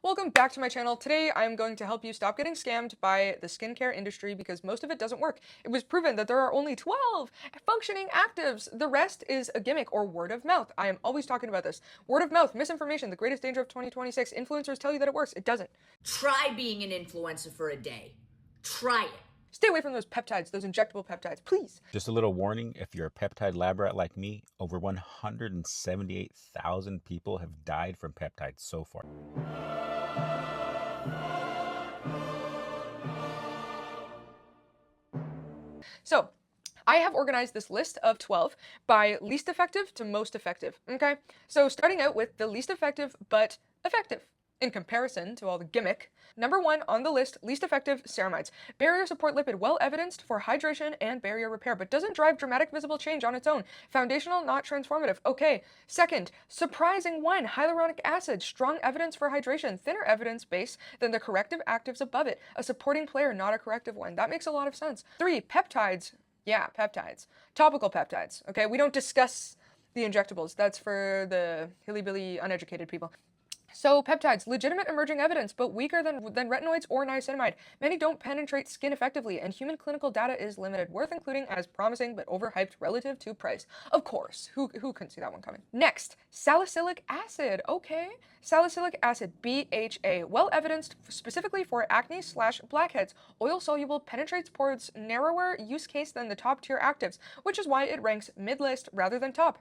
Welcome back to my channel. Today I'm going to help you stop getting scammed by the skincare industry because most of it doesn't work. It was proven that there are only 12 functioning actives. The rest is a gimmick or word of mouth. I am always talking about this. Word of mouth, misinformation, the greatest danger of 2026. Influencers tell you that it works. It doesn't. Try being an influencer for a day. Try it. Stay away from those peptides, those injectable peptides, please. Just a little warning, if you're a peptide lab rat like me, over 178,000 people have died from peptides so far. So, I have organized this list of 12 by least effective to most effective, okay? So starting out with the least effective but effective in comparison to all the gimmick. Number 1 on the list, least effective, ceramides. Barrier support lipid, well evidenced for hydration and barrier repair, but doesn't drive dramatic visible change on its own. Foundational, not transformative. Okay. Second, surprising one, hyaluronic acid, strong evidence for hydration, thinner evidence base than the corrective actives above it. A supporting player, not a corrective one. That makes a lot of sense. 3, peptides. Yeah, peptides. Topical peptides. Okay, we don't discuss the injectables. That's for the hilly-billy uneducated people. So peptides, legitimate emerging evidence, but weaker than retinoids or niacinamide. Many don't penetrate skin effectively, and human clinical data is limited, worth including as promising but overhyped relative to price. Of course, who couldn't see that one coming? Next, salicylic acid. Okay, salicylic acid, BHA, well evidenced specifically for acne/blackheads. Oil-soluble, penetrates pores, narrower use case than the top-tier actives, which is why it ranks mid-list rather than top.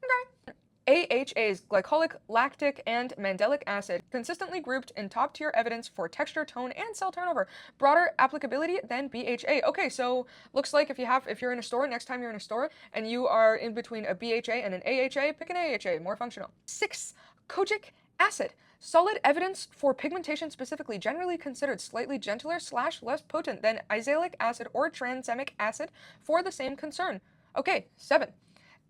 Okay. AHAs, glycolic, lactic, and mandelic acid, consistently grouped in top-tier evidence for texture, tone, and cell turnover. Broader applicability than BHA. Okay, so looks like if you're in a store, next time you're in a store, and you are in between a BHA and an AHA, pick an AHA, more functional. 6, kojic acid. Solid evidence for pigmentation specifically, generally considered slightly gentler / less potent than azelaic acid or tranexamic acid for the same concern. Okay, 7.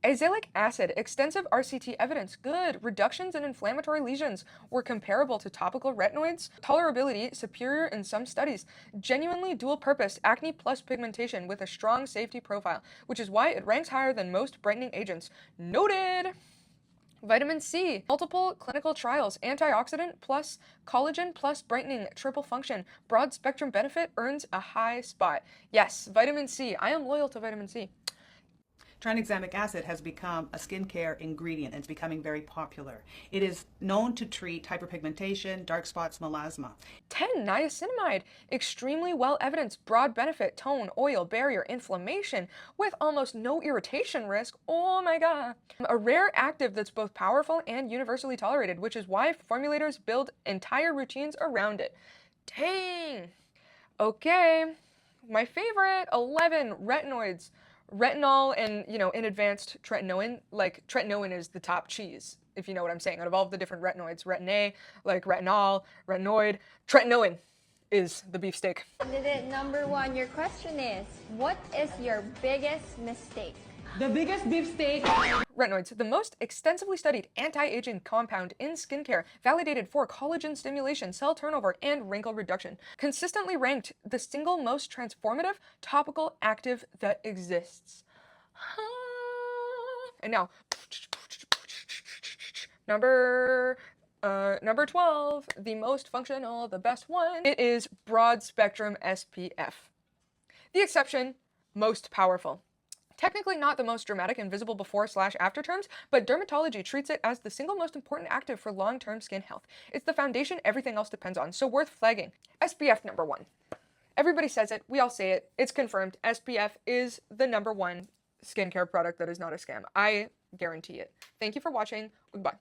Azelaic acid, extensive RCT evidence, good. Reductions in inflammatory lesions were comparable to topical retinoids. Tolerability, superior in some studies. Genuinely dual purpose, acne plus pigmentation with a strong safety profile, which is why it ranks higher than most brightening agents. Noted! Vitamin C, multiple clinical trials, antioxidant plus collagen plus brightening, triple function, broad spectrum benefit earns a high spot. Yes, vitamin C, I am loyal to vitamin C. Tranexamic acid has become a skincare ingredient and it's becoming very popular. It is known to treat hyperpigmentation, dark spots, melasma. 10, niacinamide, extremely well evidenced, broad benefit, tone, oil, barrier, inflammation, with almost no irritation risk. Oh my god. A rare active that's both powerful and universally tolerated, which is why formulators build entire routines around it. Dang. Okay, my favorite, 11, retinoids. Retinol and, in advanced tretinoin, like tretinoin is the top cheese, if you know what I'm saying. Out of all the different retinoids, retin-A, like retinol, retinoid, tretinoin is the beefsteak. Number 1, your question is, what is your biggest mistake? The biggest beefsteak. Retinoids, the most extensively studied anti-aging compound in skincare, validated for collagen stimulation, cell turnover, and wrinkle reduction. Consistently ranked the single most transformative topical active that exists. And now, number 12, the most functional, the best one. It is broad spectrum SPF. The exception, most powerful. Technically not the most dramatic and visible before/after terms, but dermatology treats it as the single most important active for long-term skin health. It's the foundation everything else depends on, so worth flagging. SPF number 1. Everybody says it, we all say it, it's confirmed. SPF is the number 1 skincare product that is not a scam. I guarantee it. Thank you for watching. Goodbye.